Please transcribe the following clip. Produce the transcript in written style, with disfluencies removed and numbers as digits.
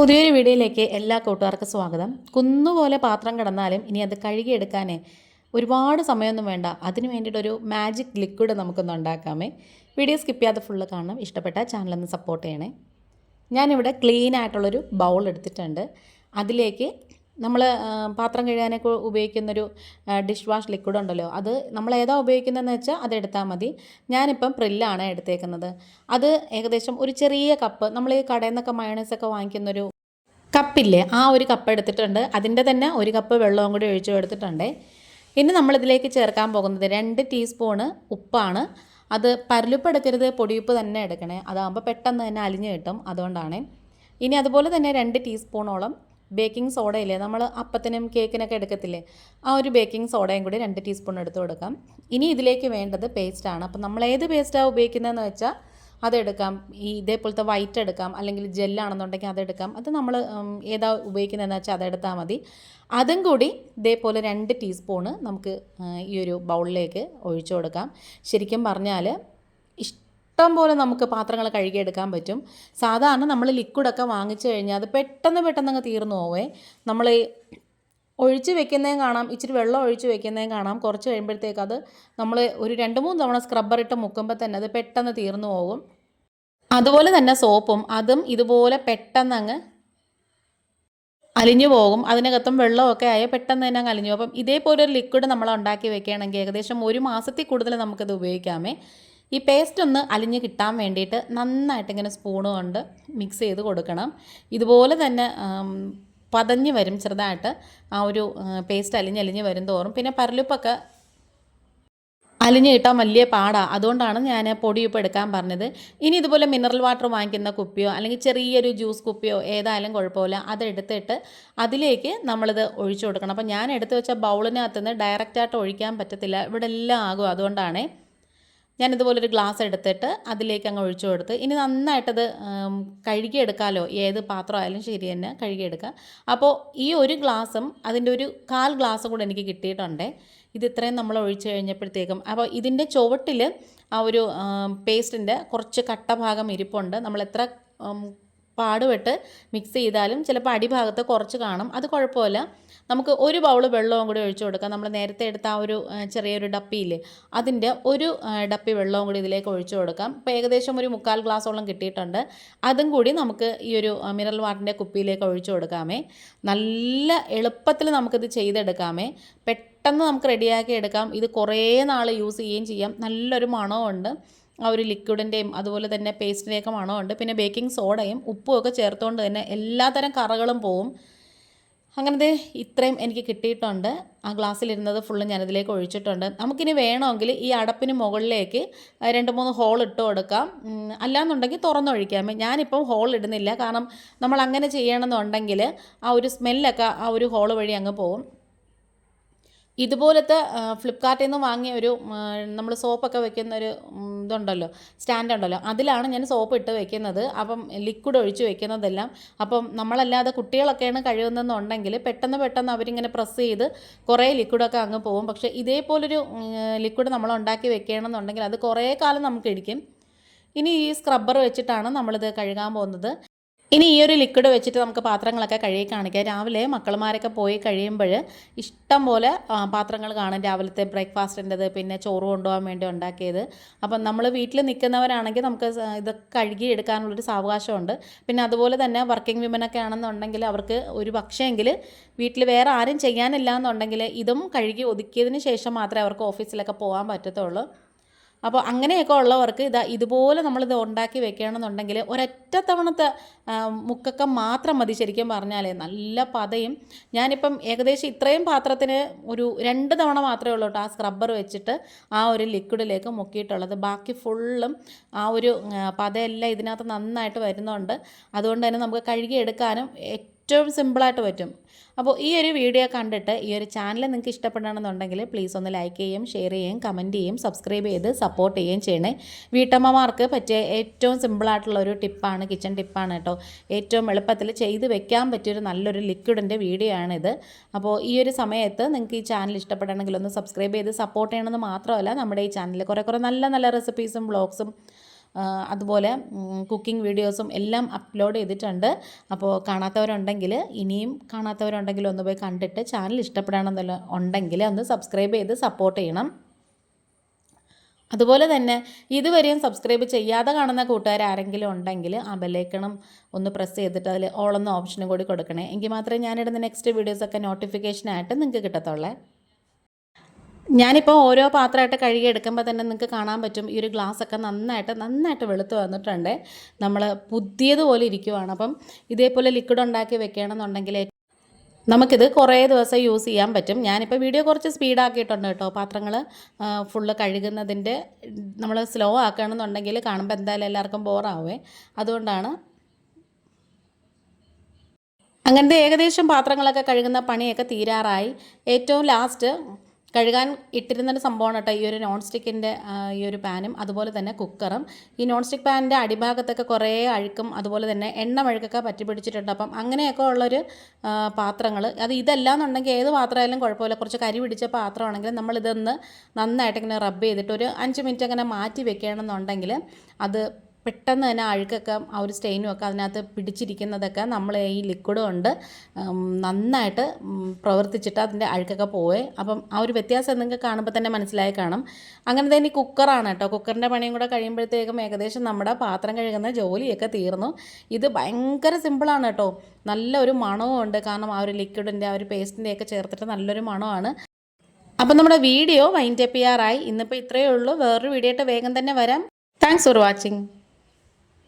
പുതിയൊരു വീഡിയോയിലേക്ക് എല്ലാ കൂട്ടുകാർക്കും സ്വാഗതം. കുന്നുപോലെ പാത്രം കിടന്നാലും ഇനി അത് കഴുകിയെടുക്കാനേ ഒരുപാട് സമയമൊന്നും വേണ്ട. അതിന് വേണ്ടിയിട്ടൊരു മാജിക് ലിക്വിഡ് നമുക്കൊന്ന് ഉണ്ടാക്കാമേ. വീഡിയോ സ്കിപ്പ് ചെയ്യാതെ ഫുള്ള് കാണണം. ഇഷ്ടപ്പെട്ട ചാനലൊന്ന് സപ്പോർട്ട് ചെയ്യണേ. ഞാനിവിടെ ക്ലീൻ ആയിട്ടുള്ളൊരു ബൗൾ എടുത്തിട്ടുണ്ട്. അതിലേക്ക് നമ്മൾ പാത്രം കഴുകാനൊക്കെ ഉപയോഗിക്കുന്നൊരു ഡിഷ് വാഷ് ലിക്വിഡ് ഉണ്ടല്ലോ, അത് നമ്മൾ ഏതാ ഉപയോഗിക്കുന്നതെന്ന് വെച്ചാൽ അതെടുത്താൽ മതി. ഞാനിപ്പം പ്രില്ലാണ് എടുത്തേക്കുന്നത്. അത് ഏകദേശം ഒരു ചെറിയ കപ്പ്, നമ്മൾ ഈ കടയിൽ നിന്നൊക്കെ മയോണൈസൊക്കെ വാങ്ങിക്കുന്നൊരു കപ്പില്ലേ, ആ ഒരു കപ്പ് എടുത്തിട്ടുണ്ട്. അതിൻ്റെ തന്നെ ഒരു കപ്പ് വെള്ളവും കൂടി ഒഴിച്ചു എടുത്തിട്ടുണ്ട്. ഇനി നമ്മളിതിലേക്ക് ചേർക്കാൻ പോകുന്നത് 2 ടീസ്പൂണ് ഉപ്പാണ്. അത് പരലുപ്പ് എടുക്കരുത്, പൊടിയുപ്പ് തന്നെ എടുക്കണേ. അതാകുമ്പോൾ പെട്ടെന്ന് തന്നെ അലിഞ്ഞ് കിട്ടും, അതുകൊണ്ടാണ്. ഇനി അതുപോലെ തന്നെ 2 ടീസ്പൂണോളം ബേക്കിംഗ് സോഡയില്ലേ, നമ്മൾ അപ്പത്തിനും കേക്കിനൊക്കെ എടുക്കത്തില്ലേ, ആ ഒരു ബേക്കിംഗ് സോഡയും കൂടി 2 ടീസ്പൂൺ എടുത്ത് കൊടുക്കാം. ഇനി ഇതിലേക്ക് വേണ്ടത് പേസ്റ്റാണ്. അപ്പം നമ്മൾ ഏത് പേസ്റ്റാണ് ഉപയോഗിക്കുന്നതെന്ന് വെച്ചാൽ അതെടുക്കാം. ഇതേപോലത്തെ വൈറ്റ് എടുക്കാം, അല്ലെങ്കിൽ ജെല്ലാണെന്നുണ്ടെങ്കിൽ അതെടുക്കാം. അത് നമ്മൾ ഏതാ ഉപയോഗിക്കുന്നതെന്ന് വെച്ചാൽ അതെടുത്താൽ മതി. അതും കൂടി ഇതേപോലെ 2 ടീസ്പൂണ് നമുക്ക് ഈ ഒരു ബൗളിലേക്ക് ഒഴിച്ചു കൊടുക്കാം. ശരിക്കും പറഞ്ഞാൽ ഇഷ്ടം പോലെ നമുക്ക് പാത്രങ്ങൾ കഴുകിയെടുക്കാൻ പറ്റും. സാധാരണ നമ്മൾ ലിക്വിഡൊക്കെ വാങ്ങിച്ചു കഴിഞ്ഞാൽ അത് പെട്ടെന്ന് അങ്ങ് തീർന്നു പോവേ. നമ്മൾ ഒഴിച്ച് വെക്കുന്നതും കാണാം, ഇച്ചിരി വെള്ളം ഒഴിച്ച് വെക്കുന്നതും കാണാം. കുറച്ച് കഴിയുമ്പോഴത്തേക്ക് അത് നമ്മൾ ഒരു 2-3 തവണ സ്ക്രബ്ബറിട്ട് മുക്കുമ്പോൾ തന്നെ അത് പെട്ടെന്ന് തീർന്നു പോകും. അതുപോലെ തന്നെ സോപ്പും, അതും ഇതുപോലെ പെട്ടെന്ന് അങ്ങ് അലിഞ്ഞു പോകും. അതിനകത്തും വെള്ളമൊക്കെ ആയ പെട്ടെന്ന് തന്നെ അങ്ങ് അലിഞ്ഞു പോകും. അപ്പം ഇതേപോലെ ഒരു ലിക്വിഡ് നമ്മൾ ഉണ്ടാക്കി വെക്കുകയാണെങ്കിൽ ഏകദേശം 1 മാസത്തിൽ കൂടുതൽ നമുക്കത് ഉപയോഗിക്കാമേ. ഈ പേസ്റ്റ് ഒന്ന് അലിഞ്ഞ് കിട്ടാൻ വേണ്ടിയിട്ട് നന്നായിട്ട് ഇങ്ങനെ സ്പൂണ് കൊണ്ട് മിക്സ് ചെയ്ത് കൊടുക്കണം. ഇതുപോലെ തന്നെ പതഞ്ഞ് വരും ചെറുതായിട്ട്. ആ ഒരു പേസ്റ്റ് അലിഞ്ഞ് വരും തോറും. പിന്നെ പരലുപ്പൊക്കെ അലിഞ്ഞ് കിട്ടാൻ വലിയ പാടാണ്. അതുകൊണ്ടാണ് ഞാൻ പൊടിയുപ്പ് എടുക്കാൻ പറഞ്ഞത്. ഇനി ഇതുപോലെ മിനറൽ വാട്ടർ വാങ്ങിക്കുന്ന കുപ്പിയോ അല്ലെങ്കിൽ ചെറിയൊരു ജ്യൂസ് കുപ്പിയോ ഏതായാലും കുഴപ്പമില്ല, അതെടുത്തിട്ട് അതിലേക്ക് നമ്മളിത് ഒഴിച്ചു കൊടുക്കണം. അപ്പോൾ ഞാൻ എടുത്ത് വെച്ച ബൗളിനകത്തുനിന്ന് ഡയറക്റ്റായിട്ട് ഒഴിക്കാൻ പറ്റത്തില്ല, ഇവിടെ എല്ലാം ആകും. അതുകൊണ്ടാണ് ഞാനിതുപോലൊരു ഗ്ലാസ് എടുത്തിട്ട് അതിലേക്ക് അങ്ങ് ഒഴിച്ചു കൊടുത്ത് ഇനി നന്നായിട്ടത് കഴുകിയെടുക്കാമല്ലോ. ഏത് പാത്രമായാലും ശരി തന്നെ കഴുകിയെടുക്കാം. അപ്പോൾ ഈ ഒരു ഗ്ലാസും അതിൻ്റെ ഒരു 1/4 ഗ്ലാസും കൂടെ എനിക്ക് കിട്ടിയിട്ടുണ്ട്. ഇത് ഇത്രയും നമ്മൾ ഒഴിച്ചു കഴിഞ്ഞപ്പോഴത്തേക്കും അപ്പോൾ ഇതിൻ്റെ ചുവട്ടിൽ ആ ഒരു പേസ്റ്റിൻ്റെ കുറച്ച് കട്ട ഭാഗം ഇരിപ്പുണ്ട്. നമ്മൾ എത്ര പാടുപെട്ട് മിക്സ് ചെയ്താലും ചിലപ്പോൾ അടിഭാഗത്ത് കുറച്ച് കാണും. അത് കുഴപ്പമില്ല. നമുക്ക് ഒരു ബൗൾ വെള്ളവും കൂടി ഒഴിച്ചു കൊടുക്കാം. നമ്മൾ നേരത്തെ എടുത്ത ആ ഒരു ചെറിയൊരു ഡപ്പിയില്ലേ, അതിൻ്റെ ഒരു ഡപ്പി വെള്ളവും കൂടി ഇതിലേക്ക് ഒഴിച്ചു കൊടുക്കാം. ഇപ്പോൾ ഏകദേശം ഒരു 3/4 ഗ്ലാസോളം കിട്ടിയിട്ടുണ്ട്. അതും കൂടി നമുക്ക് ഈ ഒരു മിനറൽ വാട്ടറിൻ്റെ കുപ്പിയിലേക്ക് ഒഴിച്ചു കൊടുക്കാമേ. നല്ല എളുപ്പത്തിൽ നമുക്കിത് ചെയ്തെടുക്കാമേ. പെട്ടെന്ന് നമുക്ക് റെഡിയാക്കി എടുക്കാം. ഇത് കുറേ നാൾ യൂസ് ചെയ്യുകയും ചെയ്യാം. നല്ലൊരു മണമുണ്ട് ആ ഒരു ലിക്വിഡിൻ്റെയും അതുപോലെ തന്നെ പേസ്റ്റിൻ്റെയൊക്കെ മണമുണ്ട്. പിന്നെ ബേക്കിംഗ് സോഡയും ഉപ്പും ഒക്കെ ചേർത്തുകൊണ്ട് തന്നെ എല്ലാത്തരം കറകളും പോവും. അങ്ങനത്തെ ഇത്രയും എനിക്ക് കിട്ടിയിട്ടുണ്ട്. ആ ഗ്ലാസ്സിലിരുന്നത് ഫുള്ള് ഞാനിതിലേക്ക് ഒഴിച്ചിട്ടുണ്ട്. നമുക്കിനി വേണമെങ്കിൽ ഈ അടപ്പിന് മുകളിലേക്ക് 2-3 ഹോൾ ഇട്ട് കൊടുക്കാം. അല്ലാന്നുണ്ടെങ്കിൽ തുറന്നൊഴിക്കാം. ഞാനിപ്പം ഹോൾ ഇടുന്നില്ല, കാരണം നമ്മൾ അങ്ങനെ ചെയ്യണമെന്നുണ്ടെങ്കിൽ ആ ഒരു സ്മെല്ലൊക്കെ ആ ഒരു ഹോൾ വഴി അങ്ങ് പോകും. ഇതുപോലത്തെ ഫ്ലിപ്കാർട്ടിൽ നിന്ന് വാങ്ങിയ ഒരു നമ്മൾ സോപ്പൊക്കെ വെക്കുന്നൊരു ഇതുണ്ടല്ലോ, സ്റ്റാൻഡ് ഉണ്ടല്ലോ, അതിലാണ് ഞാൻ സോപ്പ് ഇട്ട് വെക്കുന്നത്. അപ്പം ലിക്വിഡ് ഒഴിച്ച് വെക്കുന്നതെല്ലാം. അപ്പം നമ്മളല്ലാതെ കുട്ടികളൊക്കെയാണ് കഴുകുന്നതെന്നുണ്ടെങ്കിൽ പെട്ടെന്ന് അവരിങ്ങനെ പ്രസ് ചെയ്ത് കുറേ ലിക്വിഡൊക്കെ അങ്ങ് പോകും. പക്ഷേ ഇതേപോലൊരു ലിക്വിഡ് നമ്മൾ ഉണ്ടാക്കി വെക്കുകയാണെന്നുണ്ടെങ്കിൽ അത് കുറേ കാലം നമുക്ക് ഇരിക്കും. ഇനി ഈ സ്ക്രബ്ബർ വെച്ചിട്ടാണ് നമ്മളിത് കഴുകാൻ പോകുന്നത്. ഇനി ഈ ഒരു ലിക്വിഡ് വെച്ചിട്ട് നമുക്ക് പാത്രങ്ങളൊക്കെ കഴുകി കാണിക്കാം. രാവിലെ മക്കളുമാരൊക്കെ പോയി കഴിയുമ്പോൾ ഇഷ്ടം പോലെ പാത്രങ്ങൾ കാണും. രാവിലത്തെ ബ്രേക്ക്ഫാസ്റ്റിൻ്റെത്, പിന്നെ ചോറ് കൊണ്ടുപോകാൻ വേണ്ടി ഉണ്ടാക്കിയത്. അപ്പം നമ്മൾ വീട്ടിൽ നിൽക്കുന്നവരാണെങ്കിൽ നമുക്ക് ഇതൊക്കെ കഴുകി എടുക്കാനുള്ളൊരു സാവകാശമുണ്ട്. പിന്നെ അതുപോലെ തന്നെ വർക്കിംഗ് വിമനൊക്കെ ആണെന്നുണ്ടെങ്കിൽ അവർക്ക് ഒരു പക്ഷേങ്കിൽ വീട്ടിൽ വേറെ ആരും ചെയ്യാനില്ല എന്നുണ്ടെങ്കിൽ ഇതും കഴുകി ഒതുക്കിയതിന് ശേഷം മാത്രമേ അവർക്ക് ഓഫീസിലൊക്കെ പോകാൻ പറ്റത്തുള്ളൂ. അപ്പോൾ അങ്ങനെയൊക്കെ ഉള്ളവർക്ക് ഇതുപോലെ നമ്മളിത് ഉണ്ടാക്കി വെക്കുകയാണെന്നുണ്ടെങ്കിൽ ഒരൊറ്റ തവണത്തെ മുക്കൊക്കെ മാത്രം മതി. ശരിക്കും പറഞ്ഞാൽ നല്ല പതയും. ഞാനിപ്പം ഏകദേശം ഇത്രയും പാത്രത്തിന് ഒരു 2 തവണ മാത്രമേ ഉള്ളൂ കേട്ടോ ആ സ്ക്രബ്ബർ വെച്ചിട്ട് ആ ഒരു ലിക്വിഡിലേക്ക് മുക്കിയിട്ടുള്ളത്. ബാക്കി ഫുള്ളും ആ ഒരു പതയെല്ലാം ഇതിനകത്ത് നന്നായിട്ട് വരുന്നുണ്ട്. അതുകൊണ്ട് തന്നെ നമുക്ക് കഴുകിയെടുക്കാനും ഏറ്റവും സിമ്പിളായിട്ട് പറ്റും. അപ്പോൾ ഈ ഒരു വീഡിയോ കണ്ടിട്ട് ഈ ഒരു ചാനൽ നിങ്ങൾക്ക് ഇഷ്ടപ്പെടണമെന്നുണ്ടെങ്കിൽ പ്ലീസ് ഒന്ന് ലൈക്ക് ചെയ്യുകയും ഷെയർ ചെയ്യുകയും കമൻറ്റ് ചെയ്യുകയും സബ്സ്ക്രൈബ് ചെയ്ത് സപ്പോർട്ട് ചെയ്യുകയും ചെയ്യണേ. വീട്ടമ്മമാർക്ക് പറ്റിയ ഏറ്റവും സിമ്പിളായിട്ടുള്ളൊരു ടിപ്പാണ്, കിച്ചൺ ടിപ്പാണ് കേട്ടോ. ഏറ്റവും എളുപ്പത്തിൽ ചെയ്ത് വെക്കാൻ പറ്റിയൊരു നല്ലൊരു ലിക്വിഡിൻ്റെ വീഡിയോ ആണിത്. അപ്പോൾ ഈ ഒരു സമയത്ത് നിങ്ങൾക്ക് ഈ ചാനൽ ഇഷ്ടപ്പെടണമെങ്കിൽ ഒന്ന് സബ്സ്ക്രൈബ് ചെയ്ത് സപ്പോർട്ട് ചെയ്യണമെന്ന് മാത്രമല്ല, നമ്മുടെ ഈ ചാനലിൽ കുറേ നല്ല റെസിപ്പീസും വ്ളോഗ്സും അതുപോലെ കുക്കിംഗ് വീഡിയോസും എല്ലാം അപ്ലോഡ് ചെയ്തിട്ടുണ്ട്. അപ്പോൾ കാണാത്തവരുണ്ടെങ്കിൽ ഇനിയും കാണാത്തവരുണ്ടെങ്കിൽ ഒന്ന് പോയി കണ്ടിട്ട് ചാനൽ ഇഷ്ടപ്പെടണമെന്നല്ല ഉണ്ടെങ്കിൽ ഒന്ന് സബ്സ്ക്രൈബ് ചെയ്ത് സപ്പോർട്ട് ചെയ്യണം. അതുപോലെ തന്നെ ഇതുവരെയും സബ്സ്ക്രൈബ് ചെയ്യാതെ കാണുന്ന കൂട്ടുകാർ ആരെങ്കിലും ഉണ്ടെങ്കിൽ ആ ബെല്ലൈക്കണും ഒന്ന് പ്രസ് ചെയ്തിട്ട് അതിൽ ഓൾ എന്ന ഓപ്ഷനും കൂടി കൊടുക്കണേ. എങ്കിൽ മാത്രമേ ഞാനിടുന്ന നെക്സ്റ്റ് വീഡിയോസൊക്കെ നോട്ടിഫിക്കേഷനായിട്ട് നിങ്ങൾക്ക് കിട്ടത്തുള്ളേ. ഞാനിപ്പോൾ ഓരോ പാത്രമായിട്ട് കഴുകി എടുക്കുമ്പോൾ തന്നെ നിങ്ങൾക്ക് കാണാൻ പറ്റും ഈ ഒരു ഗ്ലാസ്സൊക്കെ നന്നായിട്ട് വെളുത്ത് വന്നിട്ടുണ്ട്. നമ്മൾ പുതിയതുപോലെ ഇരിക്കുവാണ്. അപ്പം ഇതേപോലെ ലിക്വിഡ് ഉണ്ടാക്കി വെക്കുകയാണെന്നുണ്ടെങ്കിൽ നമുക്കിത് കുറേ ദിവസം യൂസ് ചെയ്യാൻ പറ്റും. ഞാനിപ്പോൾ വീഡിയോ കുറച്ച് സ്പീഡാക്കിയിട്ടുണ്ട് കേട്ടോ. പാത്രങ്ങൾ ഫുള്ള് കഴുകുന്നതിൻ്റെ നമ്മൾ സ്ലോ ആക്കുകയാണെന്നുണ്ടെങ്കിൽ കാണുമ്പോൾ എന്തായാലും എല്ലാവർക്കും ബോറാവേ. അതുകൊണ്ടാണ് അങ്ങനത്തെ ഏകദേശം പാത്രങ്ങളൊക്കെ കഴുകുന്ന പണിയൊക്കെ തീരാറായി. ഏറ്റവും ലാസ്റ്റ് കഴുകാൻ ഇട്ടിരുന്നൊരു സംഭവമാണ് കേട്ടോ ഈ ഒരു നോൺ സ്റ്റിക്കിൻ്റെ ഈ ഒരു പാനും അതുപോലെ തന്നെ കുക്കറും. ഈ നോൺ സ്റ്റിക്ക് പാനിൻ്റെ അടിഭാഗത്തൊക്കെ കുറേ അഴുക്കും അതുപോലെ തന്നെ എണ്ണമഴുക്കൊക്കെ പറ്റി പിടിച്ചിട്ടുണ്ട്. അപ്പം അങ്ങനെയൊക്കെ ഉള്ളൊരു പാത്രങ്ങൾ ഇതല്ലാന്നുണ്ടെങ്കിൽ ഏത് പാത്രമായാലും കുഴപ്പമില്ല. കുറച്ച് കരി പിടിച്ച പാത്രമാണെങ്കിൽ നമ്മളിതൊന്ന് നന്നായിട്ട് ഇങ്ങനെ റബ്ബ് ചെയ്തിട്ട് ഒരു 5 മിനിറ്റ് അങ്ങനെ മാറ്റി വെക്കുകയാണെന്നുണ്ടെങ്കിൽ അത് പെട്ടെന്ന് തന്നെ അഴുക്കൊക്കെ ആ ഒരു സ്റ്റെയിനും ഒക്കെ അതിനകത്ത് പിടിച്ചിരിക്കുന്നതൊക്കെ നമ്മൾ ഈ ലിക്വിഡ് കൊണ്ട് നന്നായിട്ട് പ്രവർത്തിച്ചിട്ട് അതിൻ്റെ അഴുക്കൊക്കെ പോവേ. അപ്പം ആ ഒരു വ്യത്യാസം നിങ്ങൾക്ക് കാണുമ്പോൾ തന്നെ മനസ്സിലായി കാണും. അങ്ങനെ തന്നെ ഈ കുക്കറാണ് കേട്ടോ. കുക്കറിൻ്റെ പണിയും കൂടെ കഴിയുമ്പോഴത്തേക്കും ഏകദേശം നമ്മുടെ പാത്രം കഴുകുന്ന ജോലിയൊക്കെ തീർന്നു. ഇത് ഭയങ്കര സിമ്പിളാണ് കേട്ടോ. നല്ലൊരു മണവും ഉണ്ട്. കാരണം ആ ഒരു ലിക്വിഡിൻ്റെ ആ ഒരു പേസ്റ്റിൻ്റെയൊക്കെ ചേർത്തിട്ട് നല്ലൊരു മണമാണ്. അപ്പം നമ്മുടെ വീഡിയോ വൈൻഡ് അപ്പ് ചെയ്യാറായി. ഇന്നിപ്പോൾ ഇത്രയേ ഉള്ളൂ. വേറൊരു വീഡിയോ ആയിട്ട് വേഗം തന്നെ വരാം. Thanks for watching.